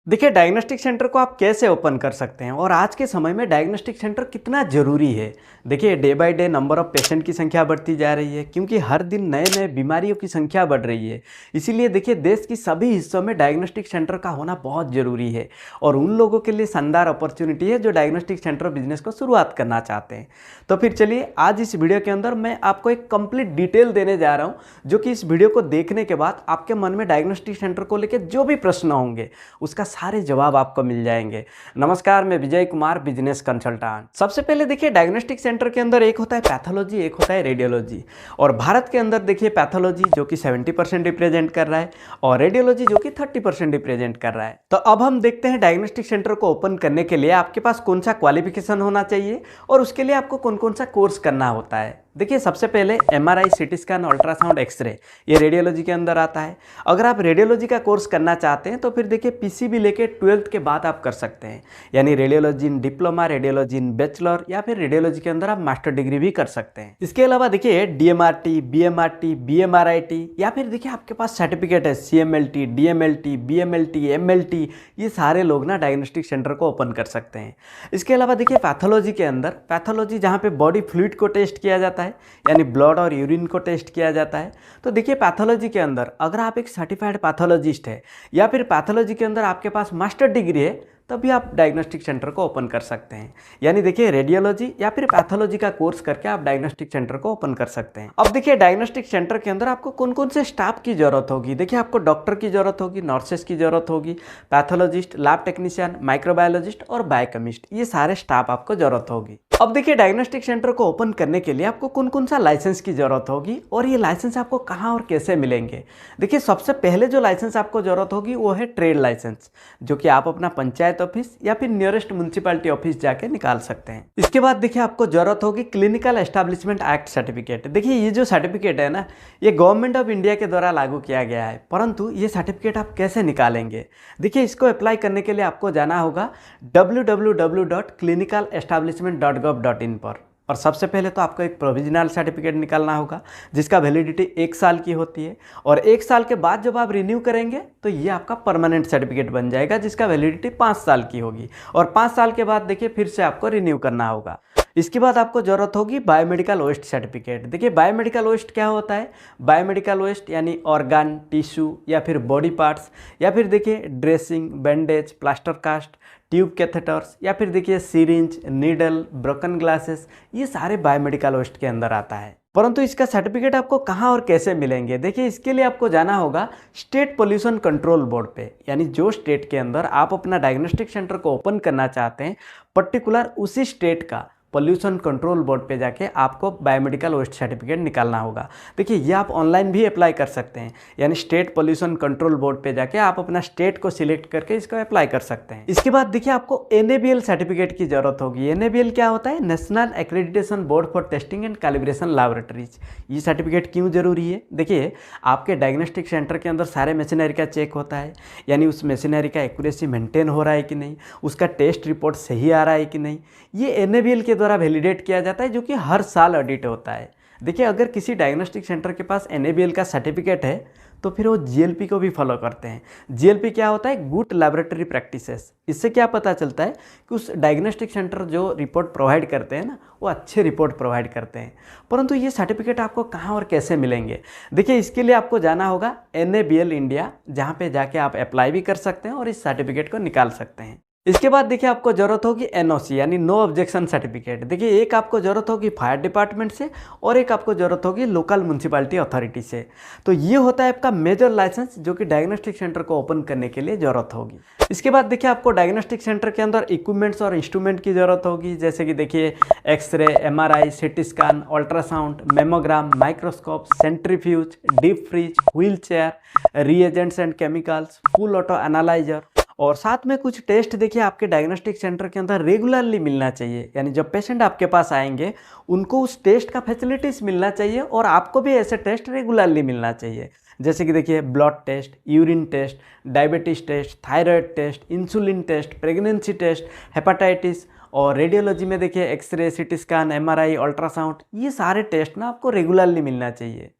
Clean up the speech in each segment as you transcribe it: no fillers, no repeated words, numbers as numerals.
देखिए diagnostic centre को आप कैसे ओपन कर सकते हैं और आज के समय में डायग्नोस्टिक सेंटर कितना ज़रूरी है। देखिए day by day number of patient की संख्या बढ़ती जा रही है क्योंकि हर दिन नए नए बीमारियों की संख्या बढ़ रही है। इसीलिए देखिए देश की सभी हिस्सों में डायग्नोस्टिक सेंटर का होना बहुत ज़रूरी है और उन लोगों के लिए शानदार अपॉर्चुनिटी है जो डायग्नोस्टिक सेंटर बिजनेस को शुरुआत करना चाहते हैं। तो फिर चलिए आज इस वीडियो के अंदर मैं आपको एक कंप्लीट डिटेल देने जा रहा हूँ जो कि इस वीडियो को देखने के बाद आपके मन में डायग्नोस्टिक सेंटर को लेकर जो भी प्रश्न होंगे उसका सारे जवाब आपको मिल जाएंगे। नमस्कार, मैं विजय कुमार, बिजनेस कंसल्टेंट। सबसे पहले देखिए डायग्नोस्टिक सेंटर के अंदर एक होता है पैथोलॉजी, एक होता है रेडियोलॉजी। और भारत के अंदर देखिए पैथोलॉजी जो कि 70% रिप्रेजेंट कर रहा है और रेडियोलॉजी जो कि 30% रिप्रेजेंट कर रहा है। तो अब हम देखते हैं डायग्नोस्टिक सेंटर को ओपन करने के लिए आपके पास कौन सा क्वालिफिकेशन होना चाहिए और उसके लिए आपको कौन कौन सा कोर्स करना होता है। देखिए सबसे पहले MRI, CT scan, ultrasound, x ray, ये रेडियोलॉजी के अंदर आता है। अगर आप रेडियोलॉजी का कोर्स करना चाहते हैं तो फिर देखिए PCB लेके 12th के बाद आप कर सकते हैं, यानी रेडियोलॉजी इन डिप्लोमा, रेडियोलॉजी इन बैचलर या फिर रेडियोलॉजी के अंदर आप मास्टर डिग्री भी कर सकते हैं। इसके अलावा देखिए DMRT, BMRT, BMRIT या फिर देखिए आपके पास सर्टिफिकेट है CMLT, DMLT, BMLT, MLT, ये सारे लोग ना डायग्नोस्टिक सेंटर को ओपन कर सकते हैं। इसके अलावा देखिए पैथोलॉजी के अंदर, पैथोलॉजी जहाँ पे बॉडी फ्लूइड को टेस्ट किया जाता है यानी ब्लड और यूरिन को टेस्ट किया जाता है। तो देखिए पैथोलॉजी के अंदर अगर आप एक सर्टिफाइड पैथोलॉजिस्ट है या फिर पैथोलॉजी के अंदर आपके पास मास्टर डिग्री है तभी आप डायग्नोस्टिक सेंटर को ओपन कर सकते हैं। यानी देखिए रेडियोलॉजी या फिर पैथोलॉजी का कोर्स करके आप डायग्नोस्टिक सेंटर को ओपन कर सकते हैं। अब देखिए डायग्नोस्टिक सेंटर के अंदर आपको कौन कौन से स्टाफ की जरूरत होगी। देखिए आपको डॉक्टर की जरूरत होगी, नर्सेस की जरूरत होगी, पैथोलॉजिस्ट, लैब टेक्नीशियन, माइक्रोबायोलॉजिस्ट और बायोकेमिस्ट, ये सारे स्टाफ आपको जरूरत होगी। अब देखिए डायग्नोस्टिक सेंटर को ओपन करने के लिए आपको कौन कौन सा लाइसेंस की जरूरत होगी और ये लाइसेंस आपको कहाँ और कैसे मिलेंगे। देखिए सबसे पहले जो लाइसेंस आपको जरूरत होगी वो है ट्रेड लाइसेंस, जो कि आप अपना पंचायत ऑफिस या फिर नियरेस्ट म्यूनसिपैलिटी ऑफिस जाके निकाल सकते हैं। इसके बाद देखिए आपको जरूरत होगी क्लिनिकल एस्टेब्लिशमेंट एक्ट सर्टिफिकेट। देखिए ये जो सर्टिफिकेट है ना, ये गवर्नमेंट ऑफ इंडिया के द्वारा लागू किया गया है, परंतु ये सर्टिफिकेट आप कैसे निकालेंगे। देखिए इसको अप्लाई करने के लिए आपको जाना होगा www.clinicalestablishment.gov.in पर और सबसे पहले तो आपको एक प्रोविजनल सर्टिफिकेट निकालना होगा जिसका वैलिडिटी 1 साल की होती है और 1 साल के बाद जब आप रिन्यू करेंगे तो ये आपका परमानेंट सर्टिफिकेट बन जाएगा जिसका वैलिडिटी 5 साल की होगी और 5 साल के बाद देखिए फिर से आपको रिन्यू करना होगा। इसके बाद आपको ज़रूरत होगी बायोमेडिकल वेस्ट सर्टिफिकेट। देखिए बायोमेडिकल वेस्ट क्या होता है। बायोमेडिकल वेस्ट यानी ऑर्गन, टिश्यू या फिर बॉडी पार्ट्स या फिर देखिए dressing, bandage, plaster cast, tube catheters या फिर देखिए सिरिंज, नीडल, ब्रोकन ग्लासेस, ये सारे बायोमेडिकल वेस्ट के अंदर आता है। परंतु इसका सर्टिफिकेट आपको कहाँ और कैसे मिलेंगे। देखिए इसके लिए आपको जाना होगा स्टेट पोल्यूशन कंट्रोल बोर्ड पे, यानी जो स्टेट के अंदर आप अपना डायग्नोस्टिक सेंटर को ओपन करना चाहते हैं पर्टिकुलर उसी स्टेट का पोल्यूशन कंट्रोल बोर्ड पे जाके आपको बायोमेडिकल वेस्ट सर्टिफिकेट निकालना होगा। देखिए ये आप ऑनलाइन भी अप्लाई कर सकते हैं, यानी स्टेट पोल्यूशन कंट्रोल बोर्ड पे जाके आप अपना स्टेट को सिलेक्ट करके इसको अप्लाई कर सकते हैं। इसके बाद देखिए आपको NABL सर्टिफिकेट की जरूरत होगी। NABL क्या होता है, national accreditation board for testing and calibration laboratories. ये सर्टिफिकेट क्यों जरूरी है। देखिए आपके डायग्नोस्टिक सेंटर के अंदर सारे मशीनरी का चेक होता है, यानी उस मशीनरी का एक्यूरेसी मेंटेन हो रहा है कि नहीं, उसका टेस्ट रिपोर्ट सही आ रहा है कि नहीं, ये NABL के द्वारा वैलिडेट किया जाता है जो कि हर साल ऑडिट होता है। देखिए अगर किसी डायग्नोस्टिक सेंटर के पास NABL का सर्टिफिकेट है तो फिर वो GLP को भी फॉलो करते हैं। GLP क्या होता है, गुड लैबोरेटरी प्रैक्टिसेस। इससे क्या पता चलता है कि उस डायग्नोस्टिक सेंटर जो रिपोर्ट प्रोवाइड करते हैं ना, वो अच्छे रिपोर्ट प्रोवाइड करते हैं। परंतु ये सर्टिफिकेट आपको कहाँ और कैसे मिलेंगे। देखिए इसके लिए आपको जाना होगा NABL इंडिया, जहाँ पे जाके आप अप्लाई भी कर सकते हैं और इस सर्टिफिकेट को निकाल सकते हैं। इसके बाद देखिए आपको ज़रूरत होगी NOC यानी नो ऑब्जेक्शन सर्टिफिकेट। देखिए एक आपको ज़रूरत होगी फायर डिपार्टमेंट से और एक आपको ज़रूरत होगी लोकल म्यूनसिपैलिटी अथॉरिटी से। तो ये होता है आपका मेजर लाइसेंस जो कि डायग्नोस्टिक सेंटर को ओपन करने के लिए ज़रूरत होगी। इसके बाद देखिए आपको डायग्नोस्टिक सेंटर के अंदर इक्विपमेंट्स और इंस्ट्रूमेंट की ज़रूरत होगी, जैसे कि देखिए x ray, MRI, CT scan, ultrasound, mammogram, microscope, centrifuge, deep freeze, wheel chair, reagents and chemicals, full auto analyser और साथ में कुछ टेस्ट देखिए आपके डायग्नोस्टिक सेंटर के अंदर रेगुलरली मिलना चाहिए, यानी जब पेशेंट आपके पास आएंगे उनको उस टेस्ट का फैसिलिटीज़ मिलना चाहिए और आपको भी ऐसे टेस्ट रेगुलरली मिलना चाहिए। जैसे कि देखिए blood test, urine test, diabetes test, thyroid test, insulin test, pregnancy test, hepatitis और रेडियोलॉजी में देखिए x ray, CT scan, MRI, ultrasound, ये सारे टेस्ट ना आपको रेगुलरली मिलना चाहिए।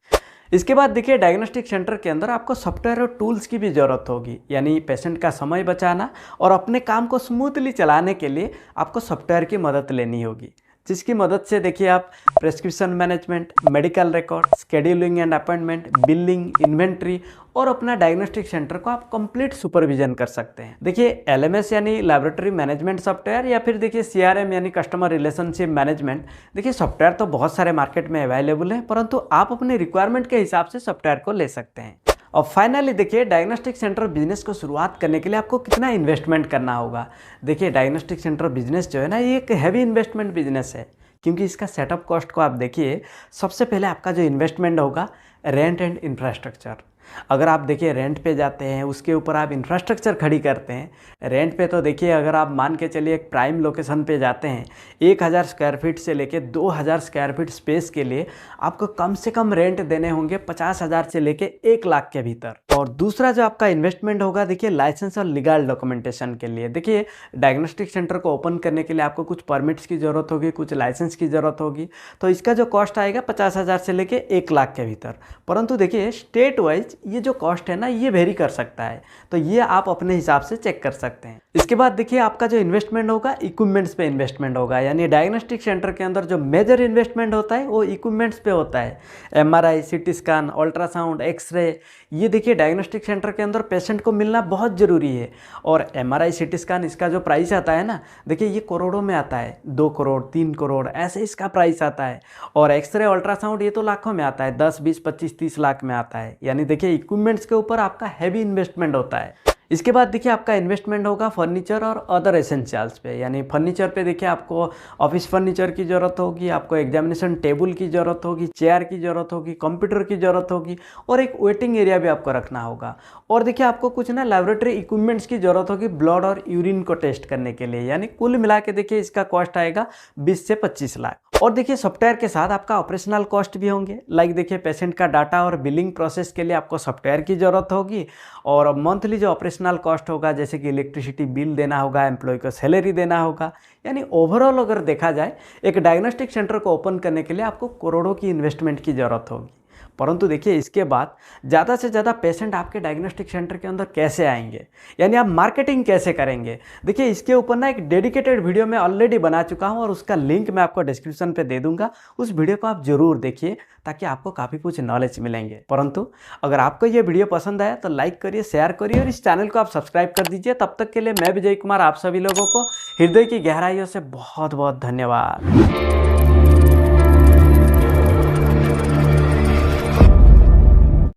इसके बाद देखिए डायग्नोस्टिक सेंटर के अंदर आपको सॉफ्टवेयर और टूल्स की भी ज़रूरत होगी, यानी पेशेंट का समय बचाना और अपने काम को स्मूथली चलाने के लिए आपको सॉफ्टवेयर की मदद लेनी होगी, जिसकी मदद से देखिए आप prescription management, medical record, scheduling and appointment, billing, inventory और अपना डायग्नोस्टिक सेंटर को आप कंप्लीट सुपरविजन कर सकते हैं। देखिए एलएमएस यानी लैबोरेटरी मैनेजमेंट सॉफ्टवेयर या फिर देखिए सीआरएम यानी कस्टमर रिलेशनशिप मैनेजमेंट, देखिए सॉफ्टवेयर तो बहुत सारे मार्केट में अवेलेबल है, परंतु आप अपने रिक्वायरमेंट के हिसाब से सॉफ्टवेयर को ले सकते हैं। और फाइनली देखिए डायग्नोस्टिक सेंटर बिजनेस को शुरुआत करने के लिए आपको कितना इन्वेस्टमेंट करना होगा। देखिए डायग्नोस्टिक सेंटर बिजनेस जो है ना, ये एक हैवी इन्वेस्टमेंट बिजनेस है, क्योंकि इसका सेटअप कॉस्ट को आप देखिए, सबसे पहले आपका जो इन्वेस्टमेंट होगा रेंट एंड इंफ्रास्ट्रक्चर। अगर आप देखिए रेंट पे जाते हैं, उसके ऊपर आप इंफ्रास्ट्रक्चर खड़ी करते हैं। रेंट पे तो देखिए अगर आप मान के चलिए एक प्राइम लोकेशन पे जाते हैं, 1000 स्क्वायर फीट से लेके 2000 स्क्वायर फीट स्पेस के लिए आपको कम से कम रेंट देने होंगे 50,000 से लेके 1 लाख के भीतर। और दूसरा जो आपका इन्वेस्टमेंट होगा देखिए लाइसेंस और लीगल डॉक्यूमेंटेशन के लिए। देखिए डायग्नोस्टिक सेंटर को ओपन करने के लिए आपको कुछ परमिट्स की ज़रूरत होगी, कुछ लाइसेंस की ज़रूरत होगी, तो इसका जो कॉस्ट आएगा 50,000 से लेके 1 लाख के भीतर। परंतु देखिए स्टेट वाइज ये जो कॉस्ट है ना, ये वेरी कर सकता है, तो ये आप अपने हिसाब से चेक कर सकते हैं। इसके बाद देखिए आपका जो इन्वेस्टमेंट होगा इक्विपमेंट्स पे इन्वेस्टमेंट होगा, यानी डायग्नोस्टिक सेंटर के अंदर जो मेजर इन्वेस्टमेंट होता है वो इक्विपमेंट्स पे होता है। MRI, CT scan, ultrasound, x ray, ये देखिए डायग्नोस्टिक सेंटर के अंदर पेशेंट को मिलना बहुत ज़रूरी है। और एमआरआई, सीटी स्कैन, इसका जो प्राइस आता है ना, देखिए ये करोड़ों में आता है, 2 करोड़ 3 करोड़ ऐसे इसका प्राइस आता है। और एक्सरे, अल्ट्रासाउंड ये तो लाखों में आता है, 10 20 25 30 लाख में आता है। यानी देखिए इक्विपमेंट्स के ऊपर आपका हैवी इन्वेस्टमेंट होता है। इसके बाद देखिए आपका इन्वेस्टमेंट होगा फर्नीचर और अदर एसेंशियल्स पे, यानी फर्नीचर पे देखिए आपको ऑफिस फर्नीचर की ज़रूरत होगी, आपको एग्जामिनेशन टेबल की ज़रूरत होगी, चेयर की ज़रूरत होगी, कंप्यूटर की ज़रूरत होगी और एक वेटिंग एरिया भी आपको रखना होगा। और देखिए आपको कुछ ना लैबोरेटरी इक्विपमेंट्स की ज़रूरत होगी ब्लड और यूरिन को टेस्ट करने के लिए, यानी कुल मिला के देखिए इसका कॉस्ट आएगा 20 से 25 लाख। और देखिए सॉफ्टवेयर के साथ आपका ऑपरेशनल कॉस्ट भी होंगे, लाइक देखिए पेशेंट का डाटा और बिलिंग प्रोसेस के लिए आपको सॉफ्टवेयर की ज़रूरत होगी। और मंथली जो ऑपरेशनल कॉस्ट होगा, जैसे कि इलेक्ट्रिसिटी बिल देना होगा, एम्प्लॉय को सैलरी देना होगा, यानी ओवरऑल अगर देखा जाए एक डायग्नोस्टिक सेंटर को ओपन करने के लिए आपको करोड़ों की इन्वेस्टमेंट की ज़रूरत होगी। परंतु देखिए इसके बाद ज़्यादा से ज़्यादा पेशेंट आपके डायग्नोस्टिक सेंटर के अंदर कैसे आएंगे, यानी आप मार्केटिंग कैसे करेंगे, देखिए इसके ऊपर ना एक डेडिकेटेड वीडियो मैं ऑलरेडी बना चुका हूं और उसका लिंक मैं आपको डिस्क्रिप्शन पे दे दूंगा। उस वीडियो को आप जरूर देखिए ताकि आपको काफ़ी कुछ नॉलेज मिलेंगे। परंतु अगर आपको ये वीडियो पसंद आया तो लाइक करिए, शेयर करिए और इस चैनल को आप सब्सक्राइब कर दीजिए। तब तक के लिए मैं विजय कुमार आप सभी लोगों को हृदय की गहराइयों से बहुत बहुत धन्यवाद।